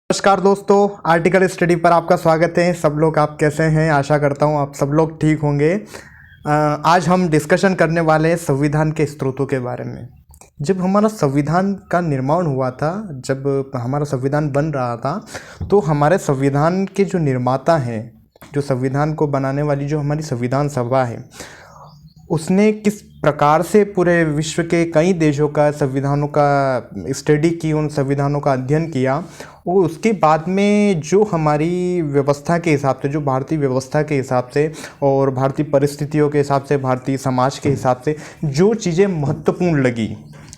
नमस्कार दोस्तों, article study पर आपका स्वागत है। सब लोग आप कैसे हैं? आशा करता हूँ आप सब लोग ठीक होंगे। आज हम डिस्कशन करने वाले हैं संविधान के स्रोतों के बारे में। जब हमारा संविधान का निर्माण हुआ था, जब हमारा संविधान बन रहा था, तो हमारे संविधान के जो निर्माता हैं, जो संविधान को बनाने वाली जो हमारी संविधान सभा है, उसने किस प्रकार से पूरे विश्व के कई देशों का संविधानों का स्टडी की, उन संविधानों का अध्ययन किया और उसके बाद में जो हमारी व्यवस्था के हिसाब से, जो भारतीय व्यवस्था के हिसाब से और भारतीय परिस्थितियों के हिसाब से, भारतीय समाज के हिसाब से जो चीज़ें महत्वपूर्ण लगी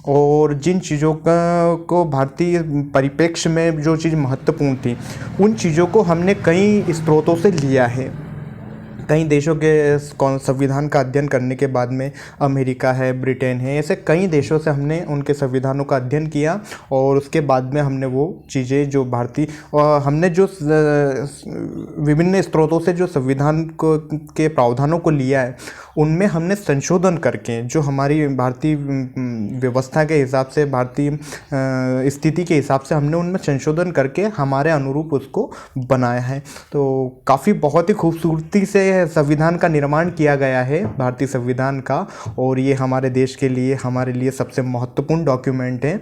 और जिन चीज़ों को भारतीय परिप्रेक्ष्य में जो चीज़ महत्वपूर्ण थी, उन चीज़ों को हमने कई स्रोतों से लिया है। कई देशों के संविधान का अध्ययन करने के बाद में अमेरिका है, ब्रिटेन है, ऐसे कई देशों से हमने उनके संविधानों का अध्ययन किया और उसके बाद में हमने वो चीज़ें जो भारतीय हमने जो विभिन्न स्रोतों से जो संविधान को के प्रावधानों को लिया है, उनमें हमने संशोधन करके जो हमारी भारतीय व्यवस्था के हिसाब से, भारतीय स्थिति के हिसाब से हमने उनमें संशोधन करके हमारे अनुरूप उसको बनाया है। तो काफ़ी बहुत ही खूबसूरती से संविधान का निर्माण किया गया है, भारतीय संविधान का, और ये हमारे देश के लिए, हमारे लिए सबसे महत्वपूर्ण डॉक्यूमेंट है।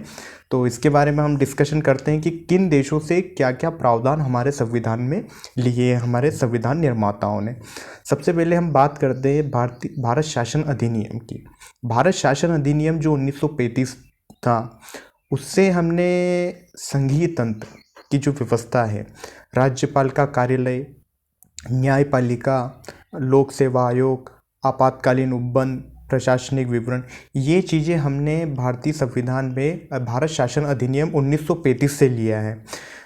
तो इसके बारे में हम डिस्कशन करते हैं कि किन देशों से क्या क्या प्रावधान हमारे संविधान में लिए हमारे संविधान निर्माताओं ने। सबसे पहले हम बात करते हैं भारत शासन अधिनियम की। भारत शासन अधिनियम जो 1935 था, उससे हमने संघीय तंत्र की जो व्यवस्था है, राज्यपाल का कार्यालय, न्यायपालिका, लोक सेवा आयोग, आपातकालीन उपबंध, प्रशासनिक विवरण, ये चीज़ें हमने भारतीय संविधान में भारत शासन अधिनियम 1935 से लिया है।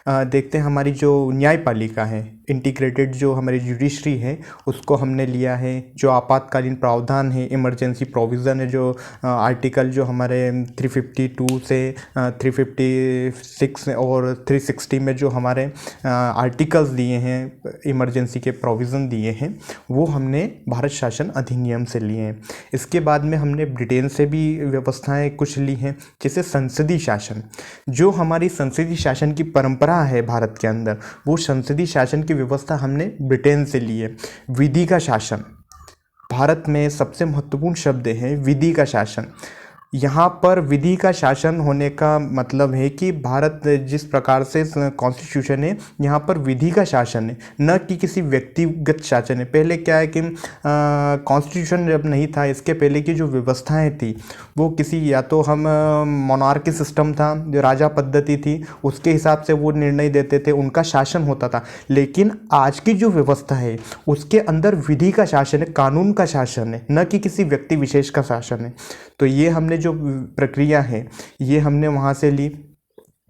देखते हैं हमारी जो न्यायपालिका है, इंटीग्रेटेड जो हमारी जुडिशरी है, उसको हमने लिया है। जो आपातकालीन प्रावधान है, इमरजेंसी प्रोविज़न है, जो आर्टिकल जो हमारे 352 से 356 और 360 में जो हमारे आर्टिकल्स दिए हैं, इमरजेंसी के प्रोविज़न दिए हैं, वो हमने भारत शासन अधिनियम से लिए हैं। इसके बाद में हमने ब्रिटेन से भी व्यवस्थाएं कुछ ली हैं, जैसे संसदीय शासन। जो हमारी संसदीय शासन की परंपरा है भारत के अंदर, वो संसदीय शासन की व्यवस्था हमने ब्रिटेन से ली है। विधि का शासन, भारत में सबसे महत्वपूर्ण शब्द है विधि का शासन। यहाँ पर विधि का शासन होने का मतलब है कि भारत जिस प्रकार से कॉन्स्टिट्यूशन है, यहाँ पर विधि का शासन है, न कि किसी व्यक्तिगत शासन है। पहले क्या है कि कॉन्स्टिट्यूशन जब नहीं था, इसके पहले की जो व्यवस्थाएं थी, वो किसी, या तो हम मोनार्की सिस्टम था, जो राजा पद्धति थी, उसके हिसाब से वो निर्णय देते थे, उनका शासन होता था। लेकिन आज की जो व्यवस्था है, उसके अंदर विधि का शासन है, कानून का शासन है, न कि किसी व्यक्ति विशेष का शासन है। तो ये हमने जो प्रक्रिया है, ये हमने वहाँ से ली।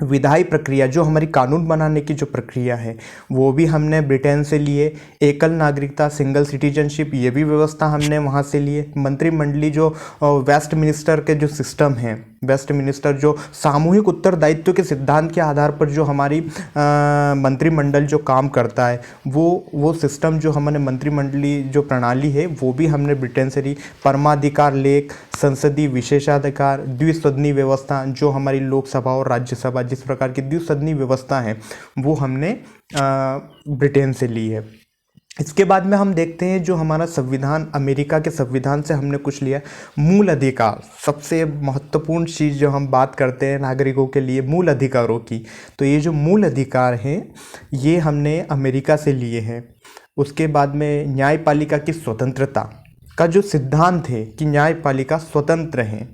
विधायी प्रक्रिया, जो हमारी कानून बनाने की जो प्रक्रिया है, वो भी हमने ब्रिटेन से लिए। एकल नागरिकता, सिंगल सिटीजनशिप, ये भी व्यवस्था हमने वहाँ से लिए। मंत्रिमंडली जो वेस्टमिनिस्टर के जो सिस्टम है, वेस्टमिनिस्टर जो सामूहिक उत्तरदायित्व के सिद्धांत के आधार पर जो हमारी मंत्रिमंडल जो काम करता है, वो सिस्टम, जो हमारे मंत्रिमंडली जो प्रणाली है, वो भी हमने ब्रिटेन से ली। परमाधिकार लेख, संसदीय विशेषाधिकार, द्विसदनीय व्यवस्था, जो हमारी लोकसभा और राज्यसभा जिस प्रकार की द्विसदनीय व्यवस्था है, वो हमने ब्रिटेन से ली है। इसके बाद में हम देखते हैं जो हमारा संविधान, अमेरिका के संविधान से हमने कुछ लिया। मूल अधिकार, सबसे महत्वपूर्ण चीज़ जो हम बात करते हैं नागरिकों के लिए, मूल अधिकारों की, तो ये जो मूल अधिकार हैं, ये हमने अमेरिका से लिए हैं। उसके बाद में न्यायपालिका की स्वतंत्रता का जो सिद्धांत है कि न्यायपालिका स्वतंत्र है,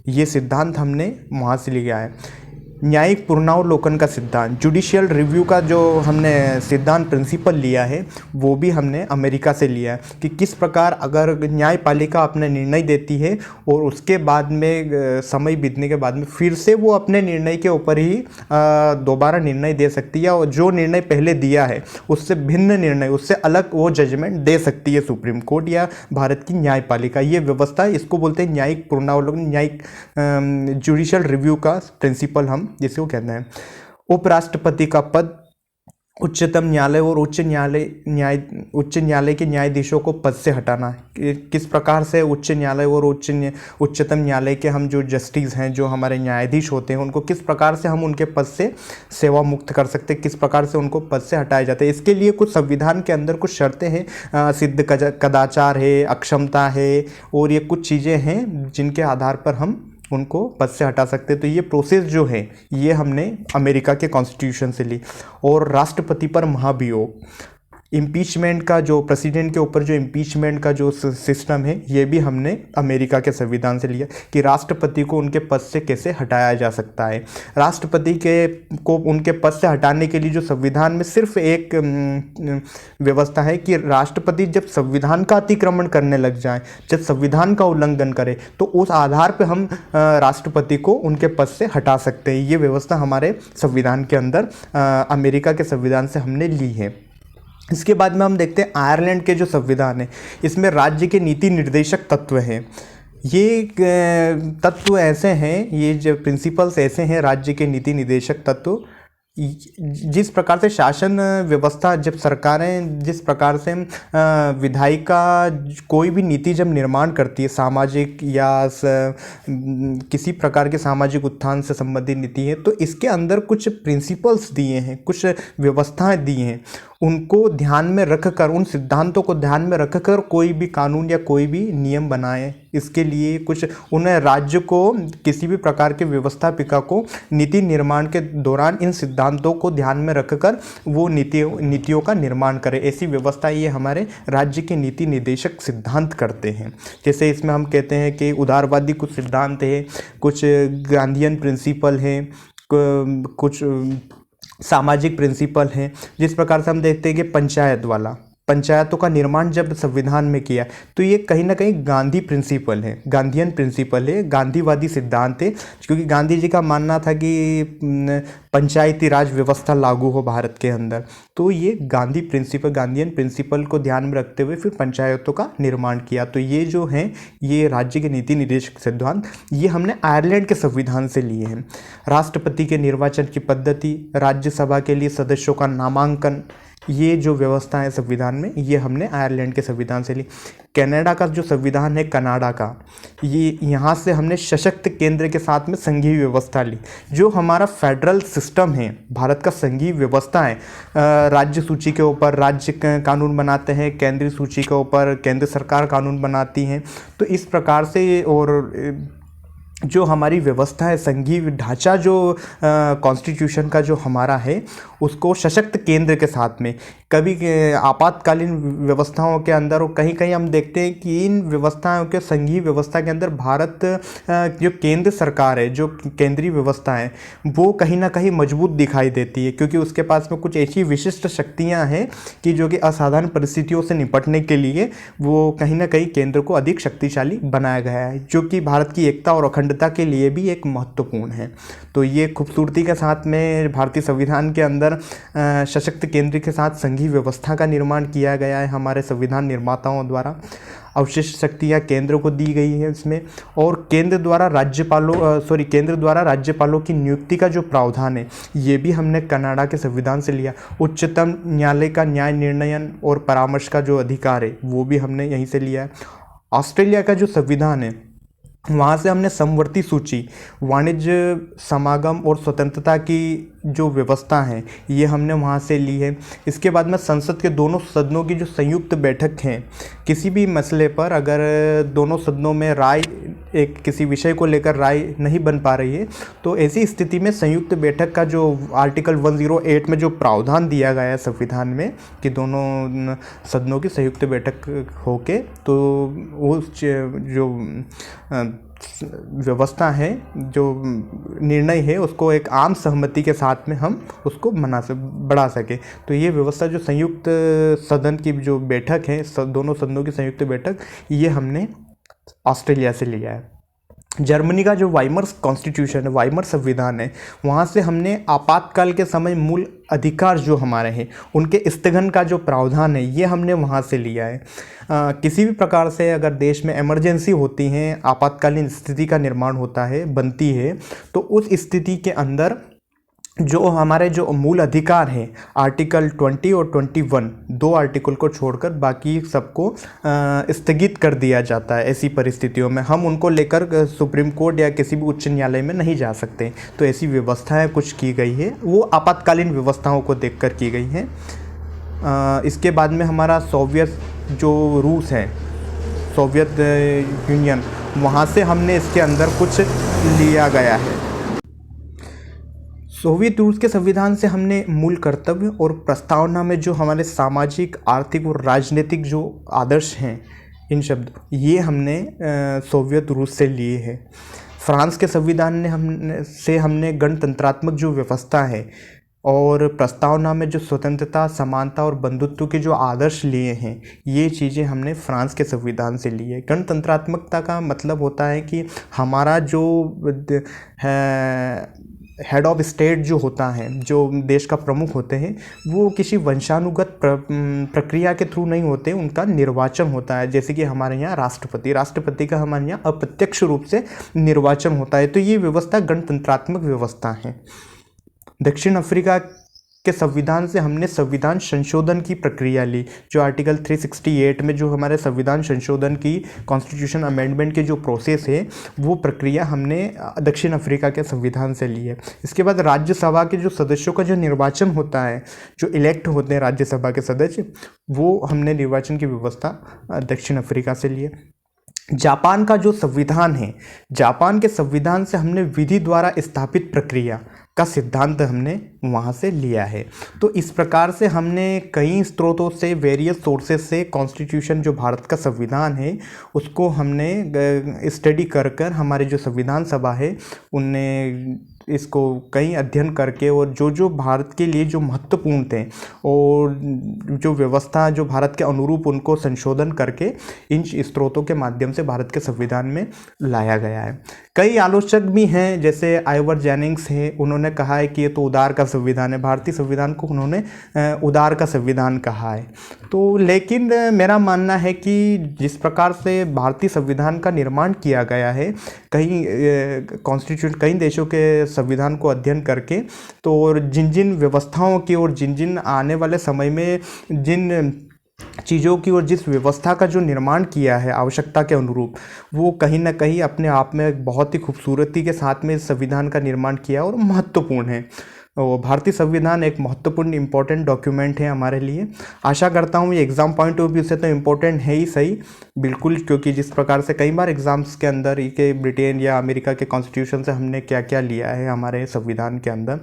ये सिद्धांत हमने वहाँ से लिया है। न्यायिक पुनरावलोकन का सिद्धांत, जुडिशियल रिव्यू का जो हमने सिद्धांत, प्रिंसिपल लिया है, वो भी हमने अमेरिका से लिया है कि किस प्रकार अगर न्यायपालिका अपने निर्णय देती है और उसके बाद में समय बीतने के बाद में फिर से वो अपने निर्णय के ऊपर ही दोबारा निर्णय दे सकती है, और जो निर्णय पहले दिया है उससे भिन्न निर्णय, उससे अलग वो जजमेंट दे सकती है सुप्रीम कोर्ट या भारत की न्यायपालिका। ये व्यवस्था, इसको बोलते हैं न्यायिक पुनरावलोकन, न्यायिक जुडिशियल रिव्यू का प्रिंसिपल हम जिसे वो कहते हैं। उपराष्ट्रपति का पद, उच्चतम न्यायालय और उच्च न्यायालय के न्यायाधीशों को पद से हटाना। किस प्रकार से उच्च न्यायालय और उच्चतम न्यायालय के हम जो जस्टिस हैं, जो हमारे न्यायाधीश होते हैं, उनको किस प्रकार से हम उनके पद से सेवा मुक्त कर सकते हैं, किस प्रकार से उनको पद से हटाया जाता है। इसके लिए कुछ संविधान के अंदर कुछ शर्तें हैं, सिद्ध कदाचार है, अक्षमता है, और ये कुछ चीज़ें हैं जिनके आधार पर हम उनको पद से हटा सकते हैं। तो ये प्रोसेस जो है ये हमने अमेरिका के कॉन्स्टिट्यूशन से ली। और राष्ट्रपति पर महाभियोग, इम्पीचमेंट का जो प्रेसिडेंट के ऊपर जो इम्पीचमेंट का जो सिस्टम है, ये भी हमने अमेरिका के संविधान से लिया कि राष्ट्रपति को उनके पद से कैसे हटाया जा सकता है। राष्ट्रपति को उनके पद से हटाने के लिए जो संविधान में सिर्फ एक व्यवस्था है कि राष्ट्रपति जब संविधान का अतिक्रमण करने लग जाए, जब संविधान का उल्लंघन करे, तो उस आधार पर हम राष्ट्रपति को उनके पद से हटा सकते हैं। ये व्यवस्था हमारे संविधान के अंदर अमेरिका के संविधान से हमने ली है। इसके बाद में हम देखते हैं आयरलैंड के जो संविधान है, इसमें राज्य के नीति निर्देशक तत्व हैं। ये तत्व ऐसे हैं, ये जो प्रिंसिपल्स ऐसे हैं राज्य के नीति निर्देशक तत्व, जिस प्रकार से शासन व्यवस्था, जब सरकारें जिस प्रकार से विधायिका कोई भी नीति जब निर्माण करती है, सामाजिक या किसी प्रकार के सामाजिक उत्थान से संबंधित नीति है, तो इसके अंदर कुछ प्रिंसिपल्स दिए हैं, कुछ व्यवस्थाएं दी हैं। उनको ध्यान में रखकर, उन सिद्धांतों को ध्यान में रखकर कोई भी कानून या कोई भी नियम बनाए। इसके लिए कुछ उन्हें राज्य को, किसी भी प्रकार के व्यवस्थापिका को नीति निर्माण के दौरान इन सिद्धांतों को ध्यान में रखकर वो नीतियों का निर्माण करे। ऐसी व्यवस्था ये हमारे राज्य के नीति निर्देशक सिद्धांत करते हैं। जैसे इसमें हम कहते हैं कि उदारवादी कुछ सिद्धांत है, कुछ गांधीयन प्रिंसिपल हैं, कुछ सामाजिक प्रिंसिपल हैं। जिस प्रकार से हम देखते हैं कि पंचायतों का निर्माण जब संविधान में किया, तो ये कहीं ना कहीं गांधी प्रिंसिपल है, गांधीयन प्रिंसिपल है, गांधीवादी सिद्धांत है। क्योंकि गांधी जी का मानना था कि पंचायती राज व्यवस्था लागू हो भारत के अंदर, तो ये गांधीयन प्रिंसिपल को ध्यान में रखते हुए फिर पंचायतों का निर्माण किया। तो ये जो हैं, ये राज्य के नीति निर्देशक सिद्धांत, ये हमने आयरलैंड के संविधान से लिए हैं। राष्ट्रपति के निर्वाचन की पद्धति, राज्यसभा के लिए सदस्यों का नामांकन, ये जो व्यवस्था है संविधान में, ये हमने आयरलैंड के संविधान से ली। कनाडा का जो संविधान है, कनाडा का, ये यहाँ से हमने सशक्त केंद्र के साथ में संघीय व्यवस्था ली। जो हमारा फेडरल सिस्टम है, भारत का संघीय व्यवस्था है, राज्य सूची के ऊपर राज्य कानून बनाते हैं, केंद्रीय सूची के ऊपर केंद्र सरकार कानून बनाती हैं। तो इस प्रकार से, और जो हमारी व्यवस्था है, संघीय ढांचा जो कॉन्स्टिट्यूशन का जो हमारा है, उसको सशक्त केंद्र के साथ में, कभी आपातकालीन व्यवस्थाओं के अंदर, और कहीं कहीं हम देखते हैं कि इन व्यवस्थाओं के, संघीय व्यवस्था के अंदर भारत जो केंद्र सरकार है, जो केंद्रीय व्यवस्था है, वो कहीं ना कहीं मजबूत दिखाई देती है। क्योंकि उसके पास में कुछ ऐसी विशिष्ट शक्तियाँ हैं कि जो कि असाधारण परिस्थितियों से निपटने के लिए वो कहीं ना कहीं केंद्र को अधिक शक्तिशाली बनाया गया है, जो कि भारत की एकता और अखंडता के लिए भी एक महत्वपूर्ण है। तो ये खूबसूरती के साथ में भारतीय संविधान के अंदर सशक्त केंद्र के साथ संघीय व्यवस्था का निर्माण किया गया है हमारे संविधान निर्माताओं द्वारा। अवशिष्ट शक्तियाँ केंद्र को दी गई है इसमें, और केंद्र द्वारा राज्यपालों की नियुक्ति का जो प्रावधान है, ये भी हमने कनाडा के संविधान से लिया। उच्चतम न्यायालय का न्याय निर्णयन और परामर्श का जो अधिकार है, वो भी हमने यहीं से लिया है। ऑस्ट्रेलिया का जो संविधान है, वहाँ से हमने समवर्ती सूची, वाणिज्य समागम और स्वतंत्रता की जो व्यवस्था है, ये हमने वहाँ से ली है। इसके बाद में संसद के दोनों सदनों की जो संयुक्त बैठक है, किसी भी मसले पर अगर दोनों सदनों में राय, एक किसी विषय को लेकर राय नहीं बन पा रही है, तो ऐसी स्थिति में संयुक्त बैठक का जो आर्टिकल 108 में जो प्रावधान दिया गया है संविधान में कि दोनों सदनों की संयुक्त बैठक होके, तो वो जो व्यवस्था है, जो निर्णय है, उसको एक आम सहमति के साथ में हम उसको बढ़ा सके। तो ये व्यवस्था जो संयुक्त सदन की जो बैठक है, दोनों सदनों की संयुक्त बैठक, ये हमने ऑस्ट्रेलिया से लिया है। जर्मनी का जो वाइमर कॉन्स्टिट्यूशन है, वाइमर संविधान है, वहाँ से हमने आपातकाल के समय मूल अधिकार जो हमारे हैं, उनके स्थगन का जो प्रावधान है, ये हमने वहाँ से लिया है। किसी भी प्रकार से अगर देश में इमरजेंसी होती है, आपातकालीन स्थिति का निर्माण होता है, बनती है, तो उस स्थिति के अंदर जो हमारे जो मूल अधिकार हैं आर्टिकल 20 और 21, दो आर्टिकल को छोड़कर बाकी सबको स्थगित कर दिया जाता है। ऐसी परिस्थितियों में हम उनको लेकर सुप्रीम कोर्ट या किसी भी उच्च न्यायालय में नहीं जा सकते। तो ऐसी व्यवस्थाएं कुछ की गई है, वो आपातकालीन व्यवस्थाओं को देखकर की गई हैं। इसके बाद में हमारा सोवियत जो रूस है, सोवियत यूनियन, वहाँ से हमने इसके अंदर कुछ लिया गया है। सोवियत रूस के संविधान से हमने मूल कर्तव्य और प्रस्तावना में जो हमारे सामाजिक, आर्थिक और राजनीतिक जो आदर्श हैं, इन शब्द ये हमने सोवियत रूस से लिए हैं। फ्रांस के संविधान ने हमने गणतंत्रात्मक जो व्यवस्था है और प्रस्तावना में जो स्वतंत्रता, समानता और बंधुत्व के जो आदर्श लिए हैं, ये चीज़ें हमने फ्रांस के संविधान से ली है। गणतंत्रात्मकता का मतलब होता है कि हमारा जो हेड ऑफ स्टेट जो होता है, जो देश का प्रमुख होते हैं, वो किसी वंशानुगत प्रक्रिया के थ्रू नहीं होते, उनका निर्वाचन होता है। जैसे कि हमारे यहाँ राष्ट्रपति का हमारे यहाँ अप्रत्यक्ष रूप से निर्वाचन होता है। तो ये व्यवस्था गणतंत्रात्मक व्यवस्था है। दक्षिण अफ्रीका के संविधान से हमने संविधान संशोधन की प्रक्रिया ली, जो आर्टिकल 368 में जो हमारे संविधान संशोधन की, कॉन्स्टिट्यूशन अमेंडमेंट की जो प्रोसेस है, वो प्रक्रिया हमने दक्षिण अफ्रीका के संविधान से ली है। इसके बाद राज्यसभा के जो सदस्यों का जो निर्वाचन होता है, जो इलेक्ट होते हैं राज्यसभा के सदस्य, वो हमने निर्वाचन की व्यवस्था दक्षिण अफ्रीका से ली है। जापान का जो संविधान है, जापान के संविधान से हमने विधि द्वारा स्थापित प्रक्रिया का सिद्धांत हमने वहाँ से लिया है। तो इस प्रकार से हमने कई स्रोतों से, वेरियस सोर्सेज से कॉन्स्टिट्यूशन, जो भारत का संविधान है, उसको हमने स्टडी कर कर हमारे जो संविधान सभा है उनने इसको कई अध्ययन करके और जो भारत के लिए जो महत्वपूर्ण थे और जो व्यवस्था जो भारत के अनुरूप, उनको संशोधन करके इन स्रोतों के माध्यम से भारत के संविधान में लाया गया है। कई आलोचक भी हैं, जैसे आइवर जेनिंग्स हैं, उन्होंने कहा है कि ये तो उदार का संविधान है। भारतीय संविधान को उन्होंने उदार का संविधान कहा है। तो लेकिन मेरा मानना है कि जिस प्रकार से भारतीय संविधान का निर्माण किया गया है, कई देशों के संविधान को अध्ययन करके, तो और जिन जिन व्यवस्थाओं की और जिन जिन आने वाले समय में जिन चीज़ों की और जिस व्यवस्था का जो निर्माण किया है आवश्यकता के अनुरूप, वो कहीं ना कहीं अपने आप में एक बहुत ही खूबसूरती के साथ में इस संविधान का निर्माण किया और महत्वपूर्ण है। और भारतीय संविधान एक महत्वपूर्ण इम्पोर्टेंट डॉक्यूमेंट है हमारे लिए। आशा करता हूँ ये एग्ज़ाम पॉइंट ऑफ व्यू से तो इम्पोर्टेंट है ही सही, बिल्कुल, क्योंकि जिस प्रकार से कई बार एग्ज़ाम्स के अंदर के ब्रिटेन या अमेरिका के कॉन्स्टिट्यूशन से हमने क्या क्या लिया है हमारे संविधान के अंदर,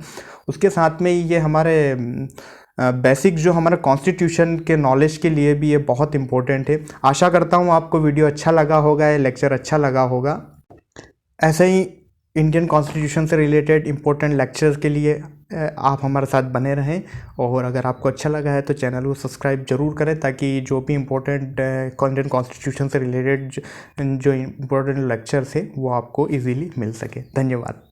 उसके साथ में ये हमारे बेसिक जो हमारा कॉन्स्टिट्यूशन के नॉलेज के लिए भी ये बहुत इम्पोर्टेंट है। आशा करता हूँ आपको वीडियो अच्छा लगा होगा, ये लेक्चर अच्छा लगा होगा। ऐसे ही इंडियन कॉन्स्टिट्यूशन से रिलेटेड इम्पोर्टेंट लेक्चर्स के लिए आप हमारे साथ बने रहें, और अगर आपको अच्छा लगा है तो चैनल को सब्सक्राइब जरूर करें, ताकि जो भी इम्पोर्टेंट इंडियन कॉन्स्टिट्यूशन से रिलेटेड जो इम्पोर्टेंट लेक्चर्स है वो आपको इजीली मिल सके। धन्यवाद।